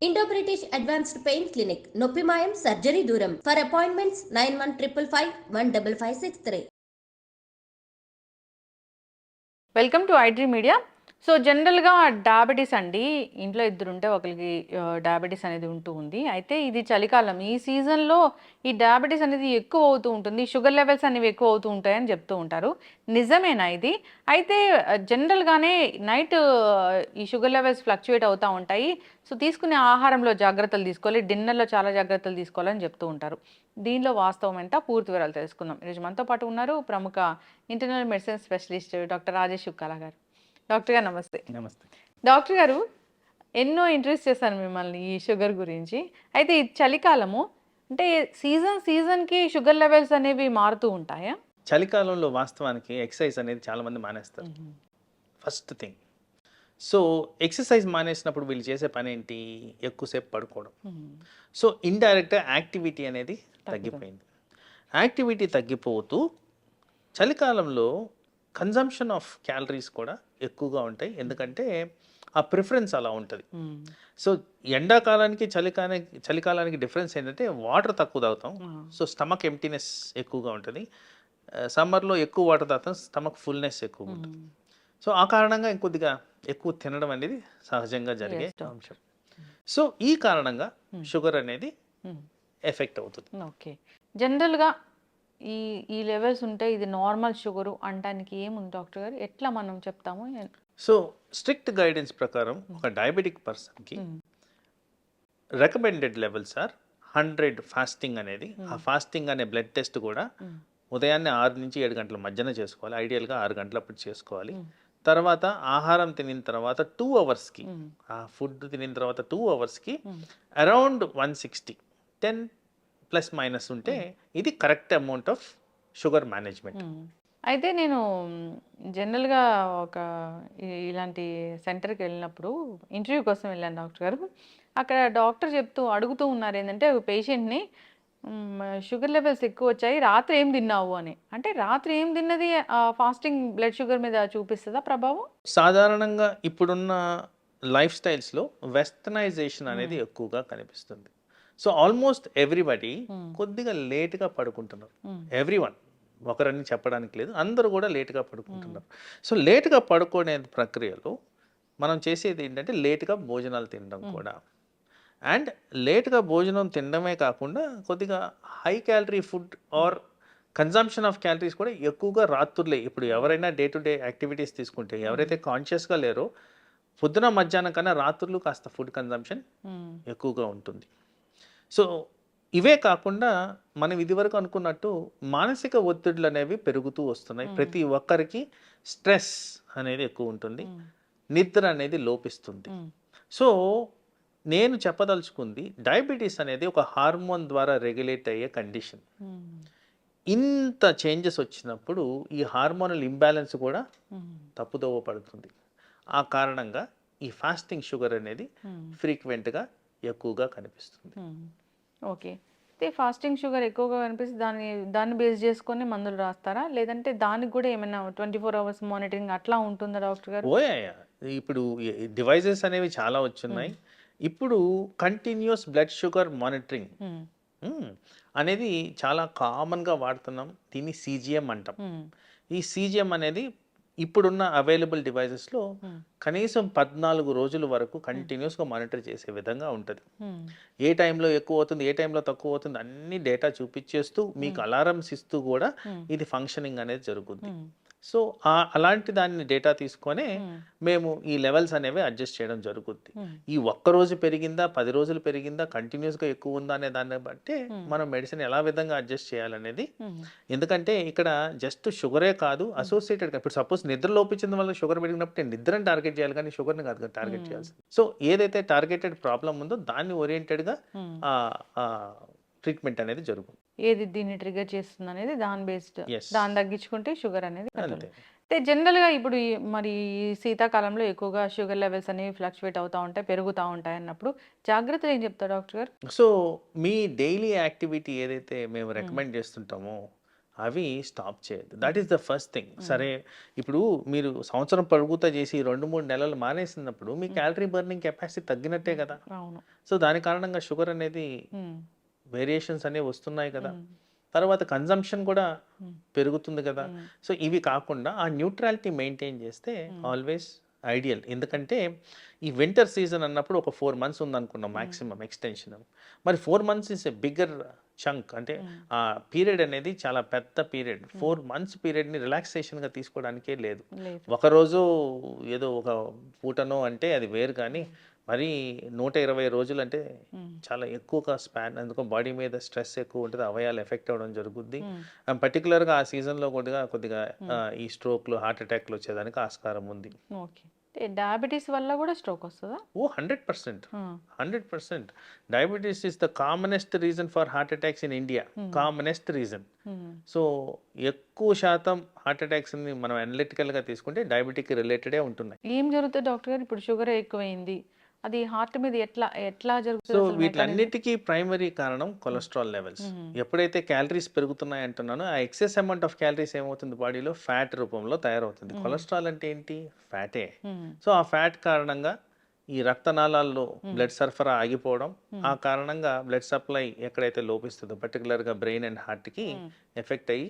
Indo British advanced pain clinic నొప్పి మాయం surgery దూరం for appointments 9155515563. Welcome to iDream media. So జనరల్గా diabetes అండి, ఇంట్లో ఇద్దరుంటే ఒకరికి డయాబెటీస్ అనేది ఉంటూ ఉంది. అయితే ఇది చలికాలం, ఈ సీజన్లో ఈ డయాబెటీస్ అనేది ఎక్కువ అవుతూ ఉంటుంది, షుగర్ లెవెల్స్ అనేవి ఎక్కువ అవుతూ ఉంటాయని చెప్తూ ఉంటారు. నిజమేనా ఇది? అయితే జనరల్గానే నైట్ ఈ షుగర్ లెవెల్స్ ఫ్లక్చుయేట్ అవుతూ ఉంటాయి. సో తీసుకునే ఆహారంలో జాగ్రత్తలు తీసుకోవాలి, డిన్నర్లో చాలా జాగ్రత్తలు తీసుకోవాలని చెప్తూ ఉంటారు. దీనిలో వాస్తవం ఎంత, పూర్తి వివరాలు తెలుసుకుందాం. ఈరోజు మనతో పాటు ఉన్నారు ప్రముఖ internal medicine specialist doctor Rajesh Chukkala గారు. డాక్టర్ గారు నమస్తే. నమస్తే. డాక్టర్ గారు, ఎన్నో ఇంట్రెస్ట్ చేశాను మిమ్మల్ని ఈ షుగర్ గురించి. అయితే ఈ చలికాలము అంటే సీజన్కి షుగర్ లెవెల్స్ అనేవి మారుతూ ఉంటాయా? చలికాలంలో వాస్తవానికి ఎక్సర్సైజ్ అనేది చాలామంది మానేస్తారు. First thing. సో ఎక్సర్సైజ్ మానేసినప్పుడు వీళ్ళు చేసే పని ఏంటి? ఎక్కువసేపు పడుకోవడం. సో ఇండైరెక్ట్గా యాక్టివిటీ అనేది తగ్గిపోయింది. యాక్టివిటీ తగ్గిపోతూ చలికాలంలో కన్జంప్షన్ ఆఫ్ క్యాలరీస్ కూడా ఎక్కువగా ఉంటాయి, ఎందుకంటే ఆ ప్రిఫరెన్స్ అలా ఉంటుంది. సో ఎండాకాలానికి చలికాలానికి డిఫరెన్స్ ఏంటంటే వాటర్ తక్కువ తాగుతాం, సో స్టమక్ ఎంప్టీనెస్ ఎక్కువగా ఉంటుంది. సమ్మర్లో ఎక్కువ వాటర్ తాగుతాం, స్టమక్ ఫుల్నెస్ ఎక్కువ ఉంటుంది. సో ఆ కారణంగా ఇంకొద్దిగా ఎక్కువ తినడం అనేది సహజంగా జరిగే అంశం. సో ఈ కారణంగా షుగర్ అనేది ఎఫెక్ట్ అవుతుంది. ఓకే, జనరల్గా ఈ ఈ లెవెల్స్ ఉంటే ఇది నార్మల్ షుగరు అనడానికి ఏముంది డాక్టర్ గారు? ఎట్లా మనం చెప్తాము? సో స్ట్రిక్ట్ గైడెన్స్ ప్రకారం ఒక డయాబెటిక్ పర్సన్కి రికమెండెడ్ లెవెల్స్ ఆర్ 100 ఫాస్టింగ్ అనేది. ఆ ఫాస్టింగ్ అనే బ్లడ్ టెస్ట్ కూడా ఉదయాన్నే 6 నుంచి 7 గంటల మధ్యన చేసుకోవాలి, ఐడియల్గా 6 గంటలప్పుడు చేసుకోవాలి. తర్వాత ఆహారం తినిన తర్వాత 2 అవర్స్కి, ఆ ఫుడ్ తినిన తర్వాత 2 అవర్స్కి అరౌండ్ 160, 10± ఉంటే ఇది correct amount of sugar management. అయితే నేను జనరల్గా ఒక ఇలాంటి సెంటర్కి వెళ్ళినప్పుడు ఇంటర్వ్యూ కోసం వెళ్ళాను డాక్టర్ గారు. అక్కడ డాక్టర్ అడుగుతూ ఉన్నారు ఏంటంటే పేషెంట్ని, షుగర్ లెవెల్స్ ఎక్కువ వచ్చాయి, రాత్రి ఏం తిన్నావు అని. అంటే రాత్రి ఏం తిన్నది ఫాస్టింగ్ బ్లడ్ షుగర్ మీద చూపిస్తుందా ప్రభావం? సాధారణంగా ఇప్పుడున్న లైఫ్ స్టైల్స్లో వెస్టర్నైజేషన్ అనేది ఎక్కువగా కనిపిస్తుంది. సో ఆల్మోస్ట్ ఎవ్రీబడి కొద్దిగా లేట్గా పడుకుంటున్నారు. ఎవ్రీవన్, ఒకరని చెప్పడానికి లేదు, అందరూ కూడా లేట్గా పడుకుంటున్నారు. సో లేట్గా పడుకునే ప్రక్రియలో మనం చేసేది ఏంటంటే లేట్గా భోజనాలు తినడం కూడా. అండ్ లేట్గా భోజనం తినడమే కాకుండా కొద్దిగా high calorie food or consumption of calories కూడా ఎక్కువగా రాత్రులే. ఇప్పుడు ఎవరైనా డే టు డే యాక్టివిటీస్ తీసుకుంటే, ఎవరైతే కాన్షియస్గా లేరో పొద్దున మధ్యాహ్నం కన్నా రాత్రులు కాస్త ఫుడ్ కన్జంప్షన్ ఎక్కువగా ఉంటుంది. సో ఇవే కాకుండా మనం ఇదివరకు అనుకున్నట్టు మానసిక ఒత్తిడులు అనేవి పెరుగుతూ వస్తున్నాయి. ప్రతి ఒక్కరికి స్ట్రెస్ అనేది ఎక్కువ ఉంటుంది, నిద్ర అనేది లోపిస్తుంది. సో నేను చెప్పదలుచుకుంది, డయాబెటీస్ అనేది ఒక హార్మోన్ ద్వారా రెగ్యులేట్ అయ్యే కండిషన్. ఇంత చేంజెస్ వచ్చినప్పుడు ఈ హార్మోనల్ ఇంబ్యాలెన్స్ కూడా తప్పుదోవ పడుతుంది. ఆ కారణంగా ఈ ఫాస్టింగ్ షుగర్ అనేది ఫ్రీక్వెంట్గా ఎక్కువగా కనిపిస్తుంది. ఓకే, అయితే ఫాస్టింగ్ షుగర్ ఎక్కువగా కనిపిస్తే దాన్ని బేస్ చేసుకొని మందులు రాస్తారా, లేదంటే దానికి కూడా ఏమైనా 24 hours మానిటరింగ్ అట్లా ఉంటుందా డాక్టర్ గారు? ఇప్పుడు డివైజెస్ అనేవి చాలా వచ్చున్నాయి. ఇప్పుడు కంటిన్యూస్ బ్లడ్ షుగర్ మానిటరింగ్ అనేది చాలా కామన్గా వాడుతున్నాం. దీన్ని CGM అంటాం. ఈ CGM అనేది ఇప్పుడున్న అవైలబుల్ డివైజెస్లో కనీసం 14 రోజుల వరకు కంటిన్యూస్గా మానిటర్ చేసే విధంగా ఉంటుంది. ఏ టైంలో ఎక్కువ అవుతుంది, ఏ టైంలో తక్కువ అవుతుంది, అన్ని డేటా చూపించేస్తూ మీకు అలారమ్స్ ఇస్తూ కూడా ఇది ఫంక్షనింగ్ అనేది జరుగుతుంది. సో అలాంటి దాన్ని డేటా తీసుకొని మేము ఈ లెవెల్స్ అనేవి అడ్జస్ట్ చేయడం జరుగుద్ది. ఈ ఒక్కరోజు పెరిగిందా, 10 రోజులు పెరిగిందా, కంటిన్యూస్గా ఎక్కువ ఉందా అనే దాన్ని బట్టి మనం మెడిసిన్ ఎలా విధంగా అడ్జస్ట్ చేయాలనేది. ఎందుకంటే ఇక్కడ జస్ట్ షుగరే కాదు, అసోసియేటెడ్. ఇప్పుడు సపోజ్ నిద్ర లోపించిన వల్ల షుగర్ పెరిగినప్పుడు నిద్రని టార్గెట్ చేయాలి, కానీ షుగర్ని కాదు టార్గెట్ చేయాల్సింది. సో ఏదైతే టార్గెటెడ్ ప్రాబ్లం ఉందో దాన్ని ఓరియంటెడ్గా ట్రీట్మెంట్ అనేది జరుగుతుంది. ఏది దీన్ని ట్రిగర్ చేస్తుంది అనేది దాని బేస్డ్, దాన్ని తగ్గించుకుంటే షుగర్ అనేది కంట్రోల్. అంటే జనరల్గా ఇప్పుడు మరి శీతాకాలంలో ఎక్కువగా షుగర్ లెవెల్స్ అనేవి ఫ్లక్చువేట్ అవుతూ ఉంటాయి, పెరుగుతూ ఉంటాయి అన్నప్పుడు జాగ్రత్తలు ఏం చెప్తారు డాక్టర్ గారు? సో మీ డైలీ యాక్టివిటీ ఏదైతే మేము రికమెండ్ చేస్తుంటామో అవి స్టాప్ చేయొద్దు. That is the first thing. సరే ఇప్పుడు మీరు సంవత్సరం పొడుగుతా చేసి 2-3 నెలలు మానేసినప్పుడు మీ క్యాలరీ బర్నింగ్ కెపాసిటీ తగ్గినట్టే కదా. అవును. సో దాని కారణంగా షుగర్ అనేది ఉమ్, వేరియేషన్స్ అనేవి వస్తున్నాయి కదా. తర్వాత కన్జంప్షన్ కూడా పెరుగుతుంది కదా. సో ఇవి కాకుండా ఆ న్యూట్రాలిటీ మెయింటైన్ చేస్తే ఆల్వేస్ ఐడియల్. ఎందుకంటే ఈ వింటర్ సీజన్ అన్నప్పుడు ఒక 4 months ఉందనుకున్నాం మ్యాక్సిమం ఎక్స్టెన్షన్. మరి 4 months is a bigger chunk. అంటే ఆ పీరియడ్ అనేది చాలా పెద్ద పీరియడ్. 4 months పీరియడ్ని రిలాక్సేషన్గా తీసుకోవడానికే లేదు. లేదు. ఒకరోజు ఏదో ఒక పూటనో అంటే అది వేరు, కానీ మరి 120 రోజులు అంటే చాలా ఎక్కువగా స్పాన్. అందుకో బాడీ మీద స్ట్రెస్ ఎక్కువ ఉంటుంది, అవయాలు ఎఫెక్ట్ అవ్వడం జరుగుద్ది. పర్టికులర్గా ఆ సీజన్లో కొద్దిగా ఈ స్ట్రోక్లు, హార్ట్ అటాక్లు వచ్చేదానికి ఆస్కారం ఉంది. ఓకే. డయాబెటీస్ వల్ల కూడా స్ట్రోక్ వస్తుందా? ఓ 100%. 100%. Diabetes is the commonest reason for heart attacks in India. Commonest reason. So ఎక్కువ శాతం హార్ట్ అటాక్స్ని మనం అనలిటికల్గా తీసుకుంటే డయాబెటిక్ రిలేటెడే ఉంటున్నాయి. ఏం జరుగుతుంది డాక్టర్ గారు? ఇప్పుడు షుగర్ ఎక్కువైంది, అది హార్ట్ మీద ఎట్లా సో జరుగుతుంది అసలు? వీటన్నిటికీ ప్రైమరీ కారణం కొలెస్ట్రాల్ లెవెల్స్. ఎప్పుడైతే క్యాలరీస్ పెరుగుతున్నాయి అంటున్నానో ఆ ఎక్సెస్ అమౌంట్ ఆఫ్ క్యాలరీస్ ఏమవుతుంది బాడీలో ఫ్యాట్ రూపంలో తయారవుతుంది. కొలెస్ట్రాల్ అంటే ఏంటి? ఫ్యాటే. సో ఆ ఫ్యాట్ కారణంగా ఈ రక్తనాళాల్లో బ్లడ్ సరఫరా ఆగిపోవడం, ఆ కారణంగా బ్లడ్ సప్లై ఎక్కడైతే లోపిస్తుందో పర్టికులర్గా బ్రెయిన్ అండ్ హార్ట్కి ఎఫెక్ట్ అయ్యి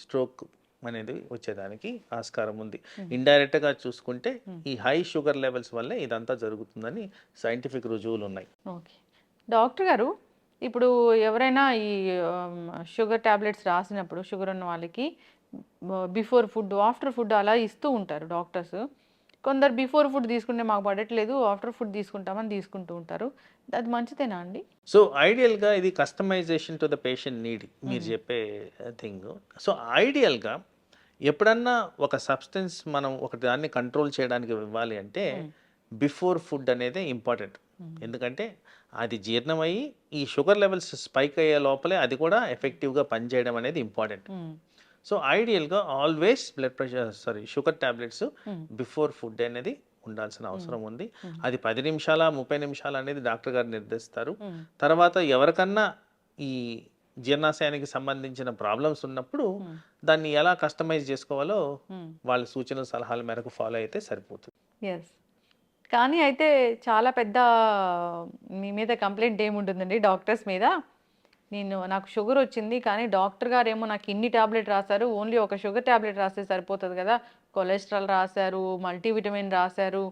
స్ట్రోక్ అనేది వచ్చేదానికి ఆస్కారం ఉంది. ఇండైరెక్ట్గా చూసుకుంటే ఈ హై షుగర్ లెవెల్స్ వల్లే ఇదంతా జరుగుతుందని సైంటిఫిక్ రుజువులు ఉన్నాయి. ఓకే డాక్టర్ గారు, ఇప్పుడు ఎవరైనా ఈ షుగర్ టాబ్లెట్స్ రాసినప్పుడు షుగర్ ఉన్న వాళ్ళకి బిఫోర్ ఫుడ్, ఆఫ్టర్ ఫుడ్ అలా ఇస్తూ ఉంటారు డాక్టర్స్. కొందరు బిఫోర్ ఫుడ్ తీసుకుంటే మాకు పడట్లేదు, ఆఫ్టర్ ఫుడ్ తీసుకుంటామని తీసుకుంటూ ఉంటారు. అది మంచిదేనా అండి? సో ఐడియల్గా ఇది customisation to the patient need మీరు చెప్పే థింగ్. సో ఐడియల్గా ఎప్పుడన్నా ఒక సబ్స్టెన్స్ మనం ఒక దాన్ని కంట్రోల్ చేయడానికి ఇవ్వాలి అంటే బిఫోర్ ఫుడ్ అనేది ఇంపార్టెంట్. ఎందుకంటే అది జీర్ణమయ్యి ఈ షుగర్ లెవెల్స్ స్పైక్ అయ్యే లోపలే అది కూడా ఎఫెక్టివ్గా పనిచేయడం అనేది ఇంపార్టెంట్. సో ఐడియల్గా always sugar tablets before food అనేది ఉండాల్సిన అవసరం ఉంది. అది 10 నిమిషాల 30 నిమిషాలు అనేది డాక్టర్ గారు నిర్దేశిస్తారు. తర్వాత ఎవరికన్నా ఈ జీర్ణాశయానికి సంబంధించిన ప్రాబ్లమ్స్ ఉన్నప్పుడు దాన్ని ఎలా కస్టమైజ్ చేసుకోవాలో వాళ్ళ సూచనల సలహాల మేరకు ఫాలో అయితే సరిపోతుంది. ఎస్. కానీ అయితే చాలా పెద్ద మీ మీద కంప్లైంట్ ఏముంటుందండి డాక్టర్స్ మీద? నాకు షుగర్ వచ్చింది, కానీ డాక్టర్ గారు ఏమో నాకు ఇన్ని టాబ్లెట్ రాశారు, ఓన్లీ ఒక షుగర్ టాబ్లెట్ రాస్తే సరిపోతుంది కదా, కొలెస్ట్రాల్ రాశారు, మల్టీవిటమిన్ రాశారు,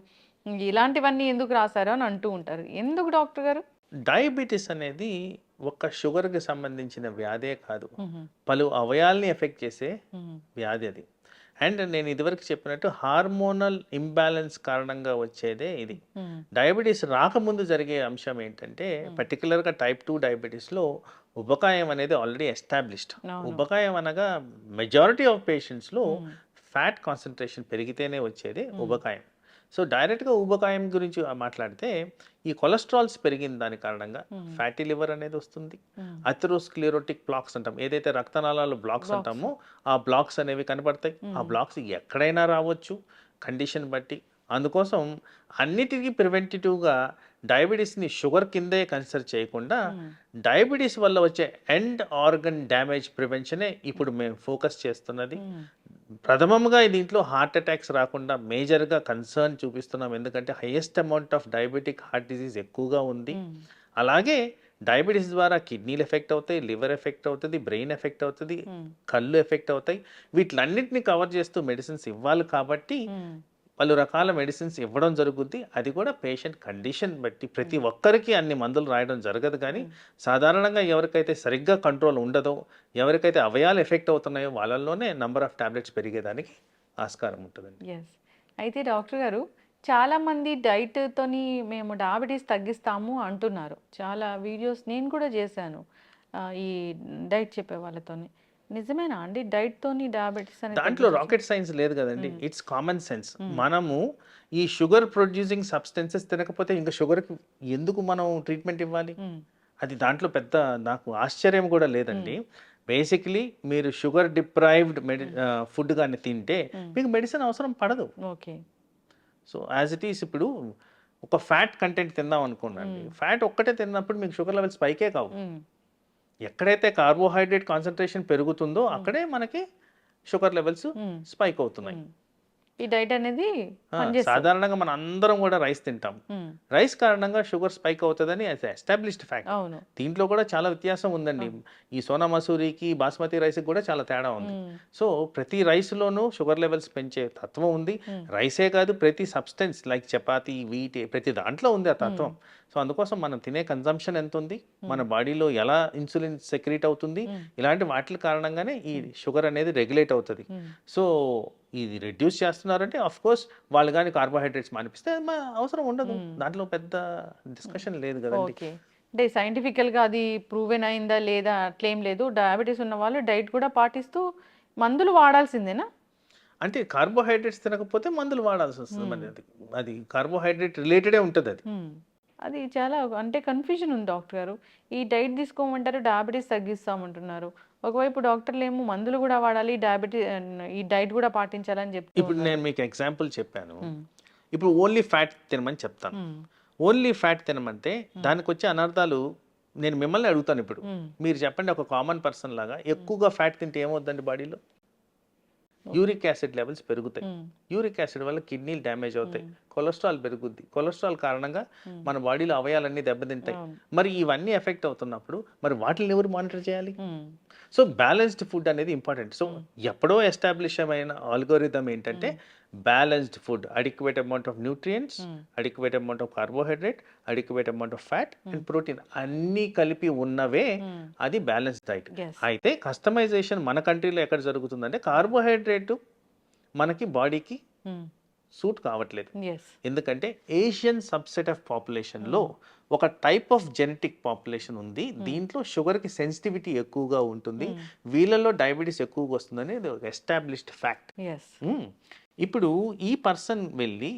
ఇలాంటివన్నీ ఎందుకు రాశారు అని అంటూ ఉంటారు. ఎందుకు డాక్టర్ గారు? డయాబెటీస్ అనేది ఒక షుగర్కి సంబంధించిన వ్యాధే కాదు, పలు అవయాల్ని ఎఫెక్ట్ చేసే వ్యాధి అది. అండ్ నేను ఇదివరకు చెప్పినట్టు హార్మోనల్ ఇంబ్యాలెన్స్ కారణంగా వచ్చేదే ఇది. డయాబెటీస్ రాకముందు జరిగే అంశం ఏంటంటే పర్టికులర్గా టైప్ 2 డయాబెటీస్లో ఉబకాయం అనేది ఆల్రెడీ ఎస్టాబ్లిష్డ్. ఉబకాయం అనగా మెజారిటీ ఆఫ్ పేషెంట్స్లో ఫ్యాట్ కాన్సన్ట్రేషన్ పెరిగితేనే వచ్చేది ఉబకాయం. సో డైరెక్ట్గా ఊబకాయం గురించి మాట్లాడితే ఈ కొలెస్ట్రాల్స్ పెరిగిన దాని కారణంగా ఫ్యాటీ లివర్ అనేది వస్తుంది. అథెరోస్క్లెరోటిక్ బ్లాక్స్ అంటాం, ఏదైతే రక్తనాళాలు బ్లాక్స్ అంటామో ఆ బ్లాక్స్ అనేవి కనపడతాయి. ఆ బ్లాక్స్ ఎక్కడైనా రావచ్చు కండిషన్ బట్టి. అందుకోసం అన్నిటికీ ప్రివెంటివ్గా డయాబెటీస్ని షుగర్ కిందే కన్సిడర్ చేయకుండా డయాబెటీస్ వల్ల వచ్చే ఎండ్ ఆర్గన్ డ్యామేజ్ ప్రివెన్షనే ఇప్పుడు మేము ఫోకస్ చేస్తున్నది. ప్రథమంగా దీంట్లో హార్ట్ అటాక్స్ రాకుండా మేజర్గా కన్సర్న్ చూపిస్తున్నాం, ఎందుకంటే highest amount of diabetic heart disease ఎక్కువగా ఉంది. అలాగే డయాబెటీస్ ద్వారా కిడ్నీలు ఎఫెక్ట్ అవుతాయి, లివర్ ఎఫెక్ట్ అవుతుంది, బ్రెయిన్ ఎఫెక్ట్ అవుతుంది, కళ్ళు ఎఫెక్ట్ అవుతాయి. వీటిలన్నింటినీ కవర్ చేస్తూ మెడిసిన్స్ ఇవ్వాలి కాబట్టి పలు రకాల మెడిసిన్స్ ఇవ్వడం జరుగుద్ది. అది కూడా పేషెంట్ కండిషన్ బట్టి. ప్రతి ఒక్కరికి అన్ని మందులు రాయడం జరగదు, కానీ సాధారణంగా ఎవరికైతే సరిగ్గా కంట్రోల్ ఉండదో, ఎవరికైతే అవయాలు ఎఫెక్ట్ అవుతున్నాయో వాళ్ళల్లోనే నంబర్ ఆఫ్ టాబ్లెట్స్ పెరిగేదానికి ఆస్కారం ఉంటుందండి. ఎస్. అయితే డాక్టర్ గారు, చాలామంది డైట్తోని మేము డయాబెటీస్ తగ్గిస్తాము అంటున్నారు. చాలా వీడియోస్ నేను కూడా చేశాను ఈ డైట్ చెప్పే వాళ్ళతోని. నిజమేనా అండి డైట్తోని డయాబెటీస్ అనేది? దాంట్లో రాకెట్ సైన్స్ లేదు కదండి, ఇట్స్ కామన్ సెన్స్. మనము ఈ షుగర్ ప్రొడ్యూసింగ్ సబ్స్టెన్సెస్ తినకపోతే ఇంకా షుగర్కి ఎందుకు మనం ట్రీట్మెంట్ ఇవ్వాలి? అది దాంట్లో పెద్ద నాకు ఆశ్చర్యం కూడా లేదండి. బేసిక్లీ మీరు షుగర్ డిప్రైవ్డ్ ఫుడ్ కానీ తింటే మీకు మెడిసిన్ అవసరం పడదు. Okay. So as it is ఇప్పుడు ఒక ఫ్యాట్ కంటెంట్ తిందాం అనుకోండి, ఫ్యాట్ ఒక్కటే తిన్నప్పుడు మీకు షుగర్ లెవెల్స్ పైకే కావు. ఎక్కడైతే కార్బోహైడ్రేట్ కాన్సన్ట్రేషన్ పెరుగుతుందో అక్కడే మనకి షుగర్ లెవెల్స్ స్పైక్ అవుతున్నాయి. ఈ డైట్ అనేది సాధారణంగా మన అందరం కూడా రైస్ తింటాం. రైస్ కారణంగా షుగర్ స్పైక్ అవుతుందని ఎస్టాబ్లిష్డ్ ఫ్యాక్ట్. అవును. దీంట్లో కూడా చాలా వ్యత్యాసం ఉందండి. ఈ సోనా మసూరికి బాస్మతి రైస్కి కూడా చాలా తేడా ఉంది. సో ప్రతి రైస్లోనూ షుగర్ లెవెల్స్ పెంచే తత్వం ఉంది. రైసే కాదు, ప్రతి సబ్స్టెన్స్ లైక్ చపాతి, వీట్, ప్రతి దాంట్లో ఉంది ఆ తత్వం. సో అందుకోసం మనం తినే కన్జంప్షన్ ఎంత ఉంది, మన బాడీలో ఎలా ఇన్సులిన్ సెక్రీట్ అవుతుంది, ఇలాంటి వాటి కారణంగానే ఈ షుగర్ అనేది రెగ్యులేట్ అవుతుంది. సో ఇది రెడ్యూస్ చేస్తున్నారంటే ఆఫ్ కోర్స్ వాళ్ళు కానీ కార్బోహైడ్రేట్స్ మానిపిస్తే అవసరం ఉండదు, దాంట్లో పెద్ద డిస్కషన్ లేదు కదండి. ఓకే. అంటే సైంటిఫికల్గా అది ప్రూవెన్ అయిందా లేదా అట్లేం లేదు. డయాబెటీస్ ఉన్న వాళ్ళు డైట్ కూడా పాటిస్తూ మందులు వాడాల్సిందేనా? అంటే కార్బోహైడ్రేట్స్ తినకపోతే మందులు వాడాల్సి వస్తుంది. మరి అది కార్బోహైడ్రేట్ రిలేటెడే ఉంటుంది అది. అది చాలా అంటే కన్ఫ్యూజన్ ఉంది డాక్టర్ గారు. ఈ డైట్ తీసుకోమంటారు, డయాబెటీస్ తగ్గిస్తామంటున్నారు. ఒకవైపు డాక్టర్లు ఏమో మందులు కూడా వాడాలి, ఈ డైట్ కూడా పాటించాలని చెప్తారు. ఇప్పుడు నేను మీకు ఎగ్జాంపుల్ చెప్పాను. ఇప్పుడు ఓన్లీ ఫ్యాట్ తినమని చెప్తాను. ఓన్లీ ఫ్యాట్ తినమంటే దానికి వచ్చే అనర్థాలు నేను మిమ్మల్ని అడుగుతాను. ఇప్పుడు మీరు చెప్పండి, ఒక కామన్ పర్సన్ లాగా ఎక్కువగా ఫ్యాట్ తింటే ఏమవుతుందండి బాడీలో? యూరిక్ యాసిడ్ లెవెల్స్ పెరుగుతాయి. యూరిక్ యాసిడ్ వల్ల కిడ్నీలు డ్యామేజ్ అవుతాయి, కొలెస్ట్రాల్ పెరుగుద్ది. కొలెస్ట్రాల్ కారణంగా మన బాడీలో అవయాలన్నీ దెబ్బతింటాయి. మరి ఇవన్నీ ఎఫెక్ట్ అవుతున్నప్పుడు మరి వాటిని ఎవరు మానిటర్ చేయాలి? సో బ్యాలెన్స్డ్ ఫుడ్ అనేది ఇంపార్టెంట్. సో ఎప్పుడో ఎస్టాబ్లిష్ అయిన ఆల్గోరిథం ఏంటంటే balanced food, adequate amount of nutrients, adequate amount of carbohydrate, adequate amount of fat and protein అన్నీ కలిపి ఉన్నవే అది బ్యాలెన్స్ డైట్. అయితే కస్టమైజేషన్ మన కంట్రీలో ఎక్కడ జరుగుతుందంటే కార్బోహైడ్రేట్ మనకి బాడీకి సూట్ కావట్లేదు. ఎందుకంటే ఏషియన్ సబ్సెట్ ఆఫ్ పాపులేషన్లో ఒక టైప్ ఆఫ్ జెనెటిక్ పాపులేషన్ ఉంది, దీంట్లో షుగర్కి సెన్సిటివిటీ ఎక్కువగా ఉంటుంది, వీళ్ళలో డయాబెటీస్ ఎక్కువగా వస్తుందని ఎస్టాబ్లిష్డ్ ఫ్యాక్ట్. ఇప్పుడు ఈ పర్సన్ వెళ్ళి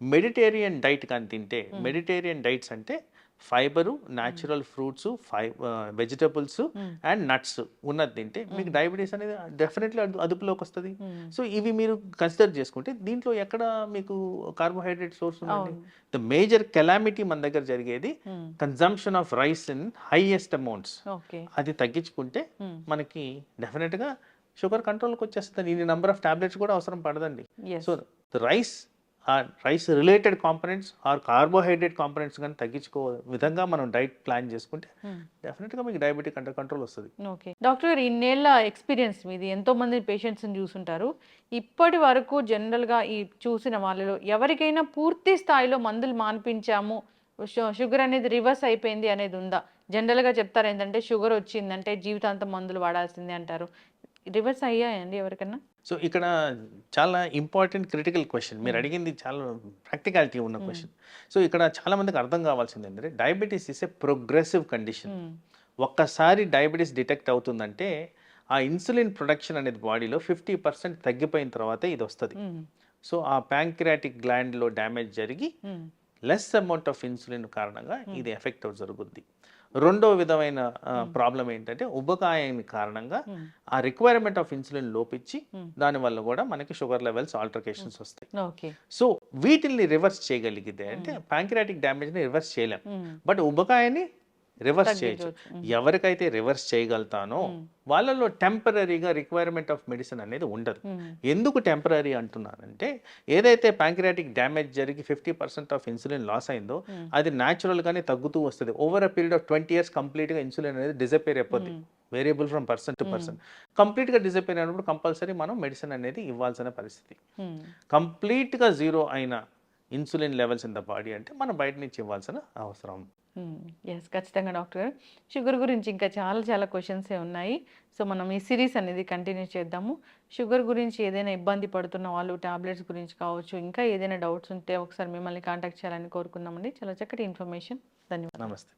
మెడిటేరియన్ డైట్ కానీ తింటే, మెడిటేరియన్ డైట్స్ అంటే fibre, natural fruits, vegetables and nuts ఉన్నది తింటే మీకు డయాబెటీస్ అనేది డెఫినెట్లీ అదుపులోకి వస్తుంది. సో ఇవి మీరు కన్సిడర్ చేసుకుంటే దీంట్లో ఎక్కడ మీకు కార్బోహైడ్రేట్ సోర్స్ ఉందండి? ద మేజర్ కెలామిటీ మన దగ్గర జరిగేది consumption of rice in highest amounts. అది తగ్గించుకుంటే మనకి డెఫినెట్గా షుగర్ కంట్రోల్కి వచ్చేస్తుంది. ఇన్ని నెంబర్ ఆఫ్ టాబ్లెట్స్ కూడా అవసరం పడదండి. So rice related components or carbohydrate components కానీ తగ్గించుకో విధంగా మనం డైట్ ప్లాన్ చేసుకుంటే డెఫినెట్గా మీకు డయాబెటిక్ అండర్ కంట్రోల్ వస్తుంది. ఓకే డాక్టర్ గారు, ఇన్నేళ్ళ ఎక్స్పీరియన్స్ మీది, ఎంతో మంది పేషెంట్స్ని చూసుంటారు. ఇప్పటి వరకు జనరల్గా ఈ చూసిన వాళ్ళలో ఎవరికైనా పూర్తి స్థాయిలో మందులు మాన్పించాము, షుగర్ అనేది రివర్స్ అయిపోయింది అనేది ఉందా? జనరల్గా చెప్తారు ఏంటంటే షుగర్ వచ్చిందంటే జీవితాంతం మందులు వాడాల్సిందే అంటారు. రివర్స్ అయ్యాయండి ఎవరికన్నా? సో ఇక్కడ చాలా ఇంపార్టెంట్ క్రిటికల్ క్వశ్చన్ మీరు అడిగింది, చాలా ప్రాక్టికాలిటీ ఉన్న క్వశ్చన్. సో ఇక్కడ చాలా మందికి అర్థం కావాల్సింది ఏంటంటే diabetes is a progressive condition. ఒక్కసారి డయాబెటీస్ డిటెక్ట్ అవుతుందంటే ఆ ఇన్సులిన్ ప్రొడక్షన్ అనేది బాడీలో 50% తగ్గిపోయిన తర్వాతే ఇది వస్తుంది. సో ఆ ప్యాంక్రియాటిక్ గ్లాండ్లో డ్యామేజ్ జరిగి లెస్ అమౌంట్ ఆఫ్ ఇన్సులిన్ కారణంగా ఇది ఎఫెక్ట్ జరుగుద్ది. రెండో విధమైన ప్రాబ్లం ఏంటంటే ఉబకాయం కారణంగా ఆ రిక్వైర్మెంట్ ఆఫ్ ఇన్సులిన్ లోపించి దానివల్ల కూడా మనకి షుగర్ లెవెల్స్ ఆల్టరేషన్స్ వస్తాయి. సో వీటిల్ని రివర్స్ చేయగలిగితే అంటే ప్యాంక్రియాటిక్ డ్యామేజ్ని రివర్స్ చేయలేం, బట్ ఉబకాయాన్ని రివర్స్ చేయొచ్చు. ఎవరికైతే రివర్స్ చేయగలుగుతానో వాళ్ళలో టెంపరీగా రిక్వైర్మెంట్ ఆఫ్ మెడిసిన్ అనేది ఉండదు. ఎందుకు టెంపరీ అంటున్నానంటే ఏదైతే ప్యాంక్రియాటిక్ డ్యామేజ్ జరిగి 50% ఆఫ్ ఇన్సులిన్ లాస్ అయిందో అది న్యాచురల్గానే తగ్గుతూ వస్తుంది. Over a period of 20 years కంప్లీట్గా ఇన్సులిన్ అనేది డిసపేర్ అయిపోద్ది. Variable from person to person. కంప్లీట్గా డిసపేర్ అయినప్పుడు కంపల్సరీ మనం మెడిసిన్ అనేది ఇవ్వాల్సిన పరిస్థితి. కంప్లీట్గా జీరో అయిన insulin levels in the body అంటే మనం బయట నుంచి ఇవ్వాల్సిన అవసరం. ఎస్, ఖచ్చితంగా డాక్టర్ గారు. షుగర్ గురించి ఇంకా చాలా క్వశ్చన్సే ఉన్నాయి. సో మనం ఈ సిరీస్ అనేది కంటిన్యూ చేద్దాము. షుగర్ గురించి ఏదైనా ఇబ్బంది పడుతున్న వాళ్ళు, టాబ్లెట్స్ గురించి కావచ్చు, ఇంకా ఏదైనా డౌట్స్ ఉంటే ఒకసారి మిమ్మల్ని కాంటాక్ట్ చేయాలని కోరుకుందామండి. చాలా చక్కటి ఇన్ఫర్మేషన్. ధన్యవాదాలు. నమస్తే.